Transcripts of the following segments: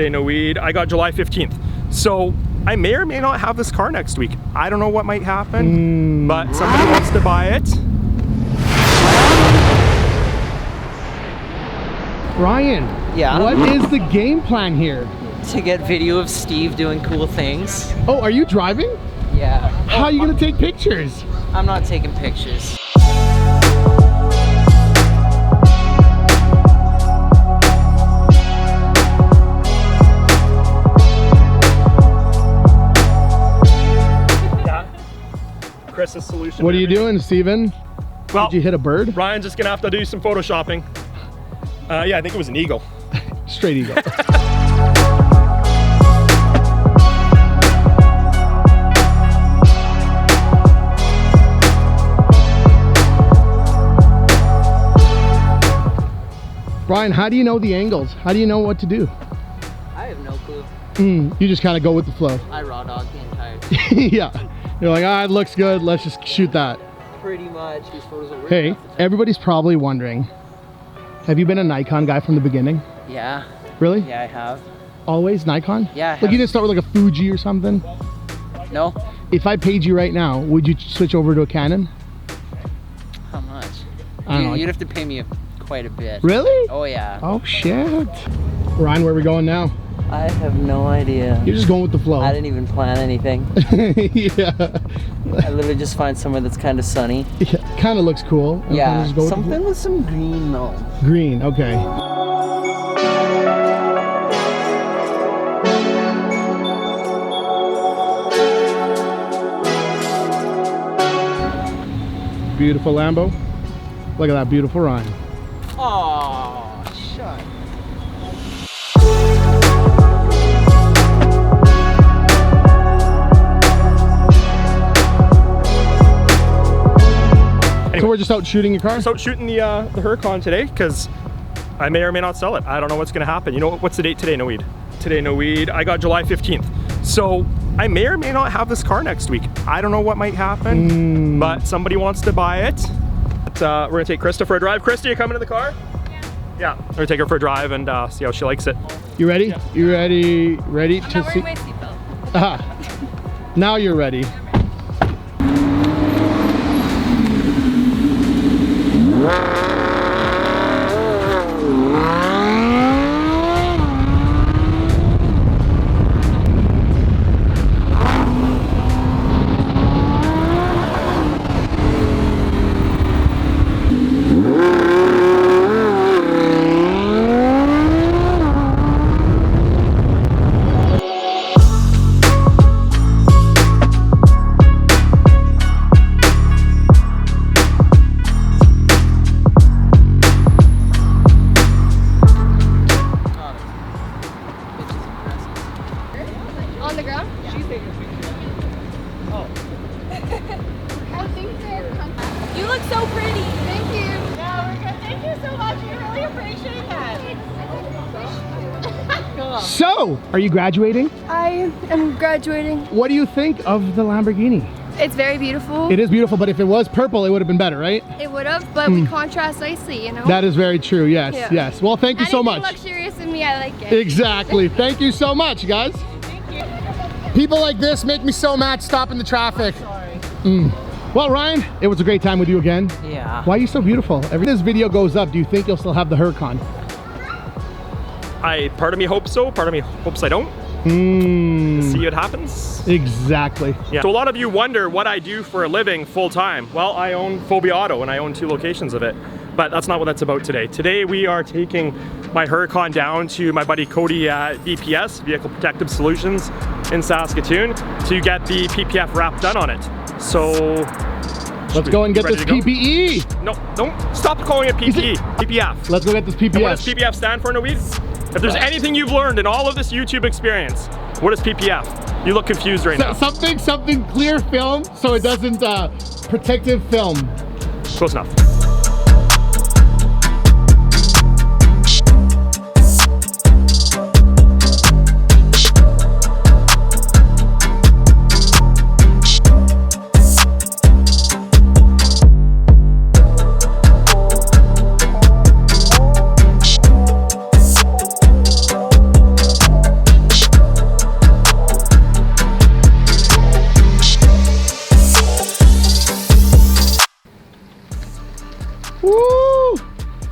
today, no weed. I got July 15th. So I may or may not have this car next week. I don't know what might happen, but somebody wants to buy it. Ryan, yeah, what is the game plan here? To get video of Steve doing cool things. Oh, are you driving? Yeah. How are you gonna take pictures? I'm not taking pictures. Chris's solution. What are you doing, Steven? Well, did you hit a bird? Ryan's just gonna have to do some photoshopping. Yeah, I think it was an eagle. Straight eagle. Brian, how do you know the angles? How do you know what to do? I have no clue. You just kind of go with the flow. I raw dog the entire thing. Yeah. You're like, ah, it looks good. Let's just shoot that. Pretty much. These photos are Hey, everybody's probably wondering, have you been a Nikon guy from the beginning? Yeah. Really? Yeah, I have. Always Nikon? Yeah. Like you didn't start with like a Fuji or something? No. If I paid you right now, would you switch over to a Canon? How much? I don't know. You'd have to pay me quite a bit. Really? Oh yeah. Oh shit. Ryan, where are we going now? I have no idea. You're just going with the flow. I didn't even plan anything. Yeah. I literally just find somewhere that's kind of sunny. Yeah, kind of looks cool. And Yeah, just go something with some green though. Green, okay. Beautiful Lambo. Look at that beautiful Ryan. Oh, shut. So we're just out shooting your car? Just out shooting the Huracán today because I may or may not sell it. I don't know what's gonna happen. You know, what's the date today? No weed. Today, no weed. I got July 15th. So I may or may not have this car next week. I don't know what might happen, but somebody wants to buy it. But, we're gonna take Krista for a drive. Krista, you coming in the car? Yeah. We're gonna take her for a drive and see how she likes it. You ready? Yeah. You ready? Ready I'm to not see? wearing my seatbelt. Aha. Now you're ready. On the ground? She's taking a picture. Oh. I think they're comfy. You look so pretty. Thank you. Yeah, we're good. Thank you so much. We really appreciate that. So, are you graduating? I am graduating. What do you think of the Lamborghini? It's very beautiful. It is beautiful, but if it was purple, it would have been better, right? It would have, but we contrast nicely, you know? That is very true, yes, Yeah. yes. Well, thank you so much. Anything luxurious in me, I like it. Exactly. Thank you so much, guys. Thank you. People like this make me so mad stopping the traffic. Well, Ryan, it was a great time with you again. Yeah. Why are you so beautiful? Every this video goes up, do you think you'll still have the Huracán? Part of me hopes so, part of me hopes I don't. See what happens. Exactly. Yeah. So a lot of you wonder what I do for a living full time. Well, I own Phobia Auto and I own 2 locations of it, but that's not what that's about today. Today we are taking my Huracán down to my buddy Cody at VPS, Vehicle Protective Solutions in Saskatoon, to get the PPF wrap done on it. So let's go and get this PPE. No, don't stop calling it PPE. PPF. Let's go get this PPF. And what does PPF stand for, Noid? If there's anything you've learned in all of this YouTube experience, what is PPF? You look confused right now. Something clear film, so it doesn't protective film. Close enough. Woo!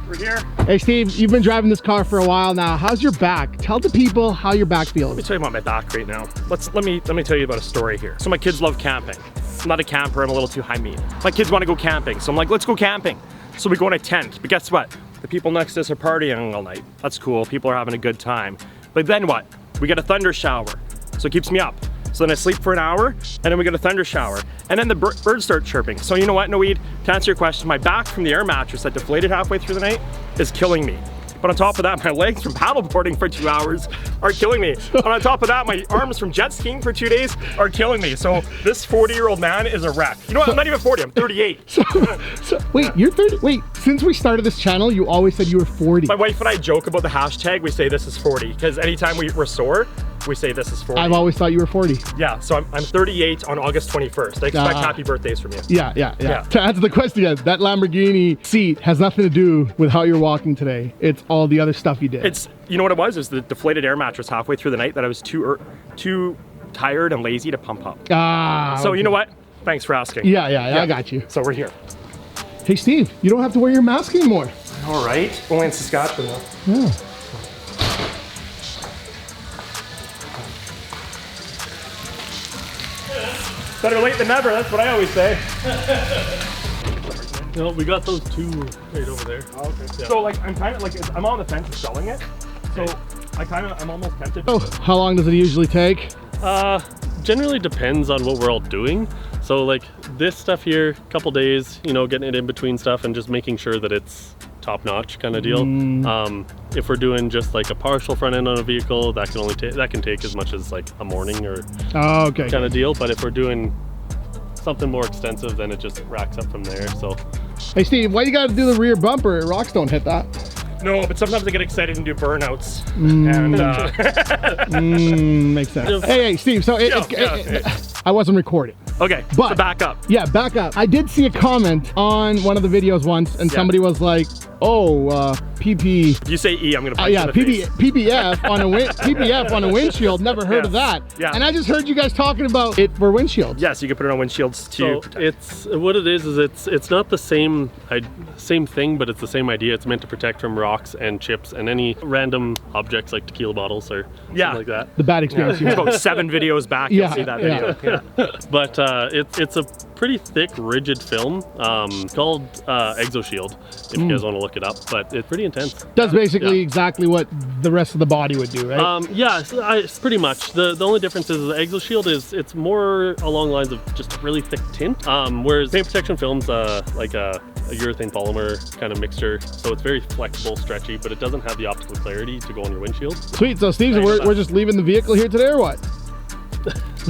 We're here. Hey Steve, you've been driving this car for a while now. How's your back? Tell the people how your back Let me feels. tell you about my back right now. Let me tell you about a story here. So my kids love camping. I'm not a camper, I'm a little too high meat. My kids want to go camping, so I'm like, let's go camping. So we go in a tent, but guess what? The people next to us are partying all night. That's cool, people are having a good time. But then what? We get a thunder shower, so it keeps me up. So then I sleep for an hour, and then we get a thunder shower. And then the birds start chirping. So you know what, Noid? To answer your question, my back from the air mattress that deflated halfway through the night is killing me. But on top of that, my legs from paddleboarding for 2 hours are killing me. And on top of that, my arms from jet skiing for 2 days are killing me. So this 40-year-old man is a wreck. You know what, I'm not even 40, I'm 38. Wait, you're 30? Wait, since we started this channel, you always said you were 40. My wife and I joke about the hashtag, we say this is 40, because anytime we're sore, we say this is 40. I've always thought you were 40. Yeah, so I'm 38 on August 21st. I expect happy birthdays from you. Yeah. To answer the question, that Lamborghini seat has nothing to do with how you're walking today. It's all the other stuff you did. It's, you know what it was? It was the deflated air mattress halfway through the night that I was too tired and lazy to pump up. So okay. you know what? Thanks for asking. Yeah, I got you. So we're here. Hey Steve, you don't have to wear your mask anymore. All right, only in Saskatchewan though. Yeah. Better late than never, that's what I always say. No, we got those two right over there. Oh, okay. Yeah. So like, I'm kind of like, I'm on the fence of selling it. So I'm almost tempted. Oh, how long does it usually take? Generally depends on what we're all doing. So like this stuff here, couple days, you know, getting it in between stuff and just making sure that it's top-notch kind of deal. If we're doing just like a partial front end on a vehicle, that can take as much as like a morning or Okay. kind of deal. But if we're doing something more extensive, then it just racks up from there. So Hey Steve, why you gotta do the rear bumper? Rocks don't hit that. No, but sometimes I get excited and do burnouts. And Makes sense. Hey Steve, so I wasn't recording. okay, But so back up. Yeah, back up. I did see a comment on one of the videos once, and somebody was like, "Oh, PP." If you say E, I'm gonna punch you in the face. PBF on a PBF on a windshield. Never heard of that. Yeah. And I just heard you guys talking about it for windshields. Yes, you can put it on windshields too. So it's what it is it's not the same thing, but it's the same idea. It's meant to protect from rocks and chips and any random objects like tequila bottles or something like that. The bad experience you It's had. about 7 videos back. You'll see that video. Yeah. But it's a pretty thick, rigid film called ExoShield, if you guys want to look it up. But it's pretty intense. That's basically exactly what the rest of the body would do, right? Yeah, it's pretty much. The only difference is the ExoShield it's more along the lines of just a really thick tint, whereas paint protection film's like a urethane polymer kind of mixture, so it's very flexible, stretchy, but it doesn't have the optical clarity to go on your windshield. Sweet. So Steve, we're just leaving the vehicle here today, or what?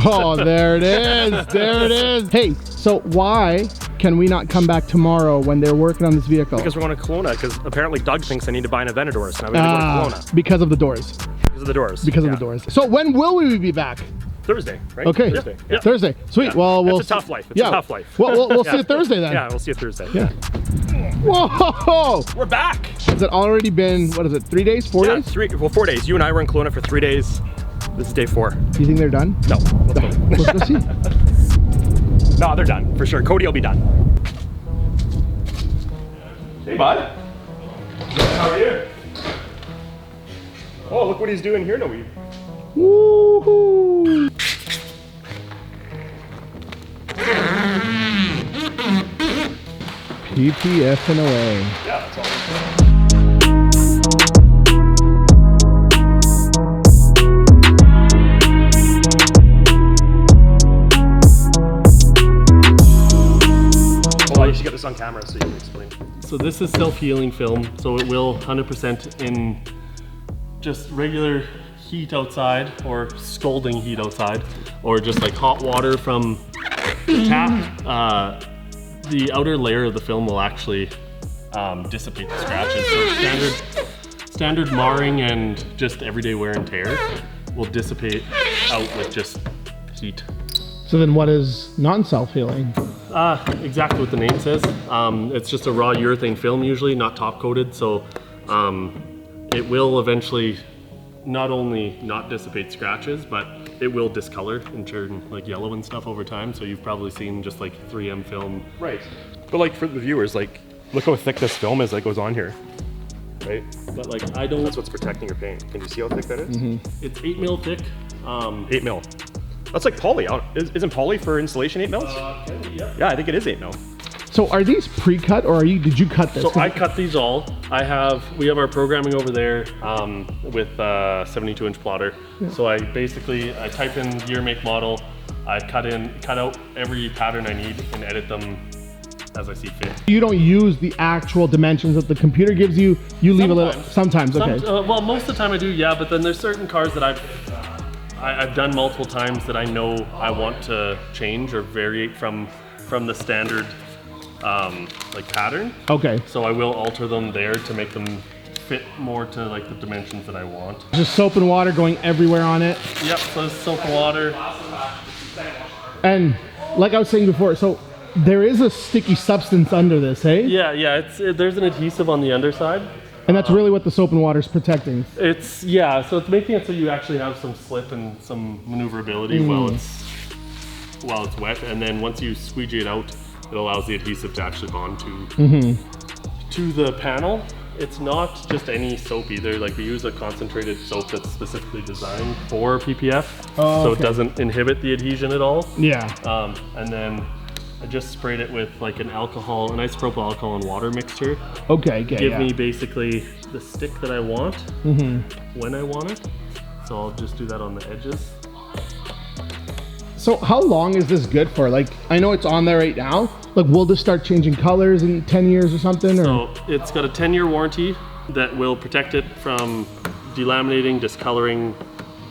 Oh, there it is. There it is. Hey, so why can we not come back tomorrow when they're working on this vehicle? Because we're going to Kelowna, because apparently Doug thinks I need to buy an Aventador, so now we gotta go to Kelowna. Because of the doors. Because of the doors. Because of the doors. So when will we be back? Thursday, right? Okay. Thursday. Yeah. Thursday. Sweet. Yeah. Well, we'll It's a tough life. It's a tough life. Well, we'll see you Thursday then. Yeah, we'll see you Thursday. Yeah. Whoa! We're back. Has it already been, what is it, 3 days, 4 Yeah, days? 4 days. You and I were in Kelowna for 3 days. This is day 4. Do you think they're done? No. Let's go. Let's go see. No, they're done, for sure. Cody will be done. Hey, bud. How are you? Oh, look what he's doing here, Noe. Woohoo! PPFing away. Yeah, that's all. Well, you should get this on camera so you can explain. So this is self-healing film, so it will 100% in just regular heat outside or scalding heat outside, or just like hot water from the tap. The outer layer of the film will actually dissipate the scratches. So standard marring and just everyday wear and tear will dissipate out with just heat. So then what is non-self-healing? Exactly what the name says. It's just a raw urethane film usually, not top coated, so it will eventually not only not dissipate scratches, but it will discolor and turn like yellow and stuff over time. So you've probably seen just like 3M film. Right. But like for the viewers, like Look how thick this film is that goes on here. Right? But like I don't. That's what's protecting your paint. Can you see how thick that is? It's 8 mil thick. 8 mil. That's like poly. Isn't poly for installation 8 mils? Yeah, I think it is 8 mil. So are these pre-cut or did you cut this? So I cut these all. We have our programming over there with 72-inch plotter. Yeah. So I type in year, make, model. I cut out every pattern I need and edit them as I see fit. You don't use the actual dimensions that the computer gives you. You leave a little. Sometimes, okay. Well, most of the time I do, yeah. But then there's certain cars that I've done multiple times that I know I want to change or variate from the standard like pattern. Okay. So I will alter them there to make them fit more to like the dimensions that I want. Just soap and water going everywhere on it. Yep. So soap and water. And like I was saying before, so there is a sticky substance under this, hey? Yeah. There's an adhesive on the underside. And that's really what the soap and water is protecting. So it's making it so you actually have some slip and some maneuverability while it's wet, and then once you squeegee it out, it allows the adhesive to actually bond to the panel. It's not just any soap either. Like we use a concentrated soap that's specifically designed for PPF, so it doesn't inhibit the adhesion at all. Yeah. And then I just sprayed it with like an isopropyl alcohol and water mixture. Okay, Give me basically the stick that I want when I want it. So I'll just do that on the edges. So how long is this good for? Like, I know it's on there right now. Like, will this start changing colors in 10 years or something? Or? So it's got a 10-year warranty that will protect it from delaminating, discoloring,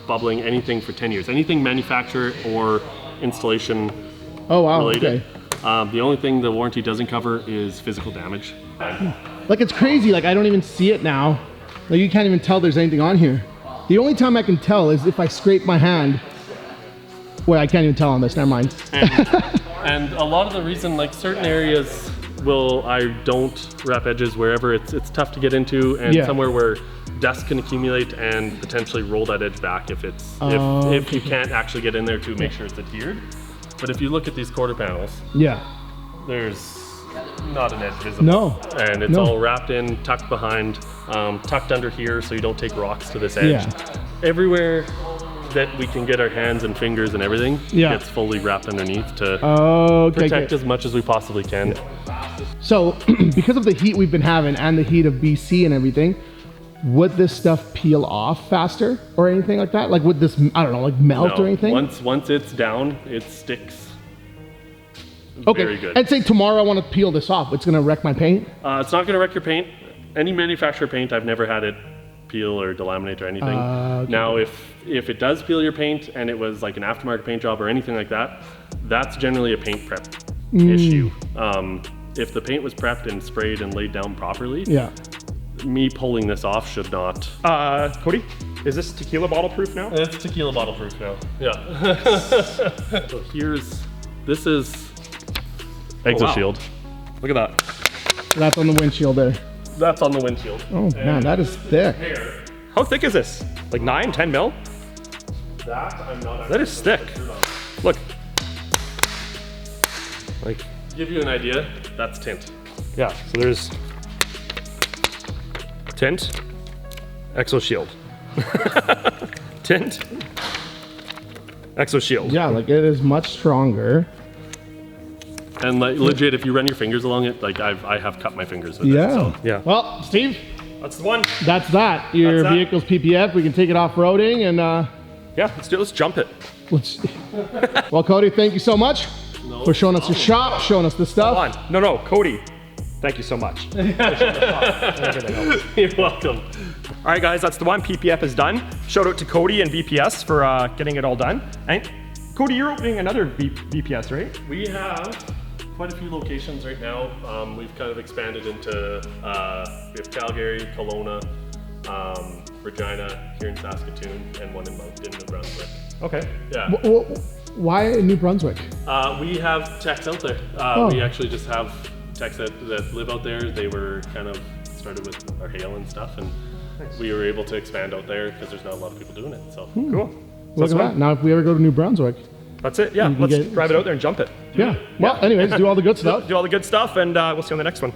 bubbling, anything for 10 years. Anything manufacturer or installation related. Okay. The only thing the warranty doesn't cover is physical damage. Like, it's crazy. Like, I don't even see it now. Like, you can't even tell there's anything on here. The only time I can tell is if I scrape my hand. Well, I can't even tell on this, never mind. And a lot of the reason, like certain areas I don't wrap edges wherever it's tough to get into, and somewhere where dust can accumulate and potentially roll that edge back if you can't actually get in there to make sure it's adhered. But if you look at these quarter panels, there's not an edge visible. No. And it's all wrapped in, tucked behind, tucked under here so you don't take rocks to this edge. Everywhere that we can get our hands and fingers and everything gets fully wrapped underneath to protect as much as we possibly can. So because of the heat we've been having and the heat of BC and everything, would this stuff peel off faster or anything like that? Like would this, I don't know, like melt or anything? Once it's down, it sticks very good. And say tomorrow I want to peel this off, it's going to wreck my paint? It's not going to wreck your paint. Any manufacturer paint, I've never had it peel or delaminate or anything. Now if it does peel your paint and it was like an aftermarket paint job or anything like that, that's generally a paint prep issue. If the paint was prepped and sprayed and laid down properly, me pulling this off should not. Cody, is this tequila bottle proof now? It's tequila bottle proof now. Yeah. So this is Exo Shield. Look at that. That's on the windshield there. That's on the windshield. Oh man, that is thick. How thick is this? Like 9, 10 mil? That is thick. Look. Like, to give you an idea, that's tint. Yeah, so there's tint, Exo Shield. Tint, Exo Shield. Yeah, like it is much stronger. And like legit, if you run your fingers along it, like I have cut my fingers with it. So. Yeah. Well, Steve, that's the one. That's that. Your vehicle's PPF. We can take it off-roading and yeah, let's do it. Let's jump it. Well, Cody, thank you so much for showing us your shop, showing us the stuff. Hold on. No, Cody. Thank you so much. You're welcome. All right, guys, that's the one. PPF is done. Shout out to Cody and VPS for getting it all done. And Cody, you're opening another VPS, right? We have quite a few locations right now. We've kind of expanded into, we have Calgary, Kelowna, Regina, here in Saskatoon, and one in New Brunswick. Okay. Yeah. Why New Brunswick? We have techs out there. We actually just have techs that live out there. They were kind of started with our hail and stuff, and we were able to expand out there because there's not a lot of people doing it. So cool. Look at that. Now if we ever go to New Brunswick. That's it. Yeah, let's drive it out there and jump it. Yeah. Well, anyways, do all the good stuff. Do all the good stuff, and we'll see you on the next one.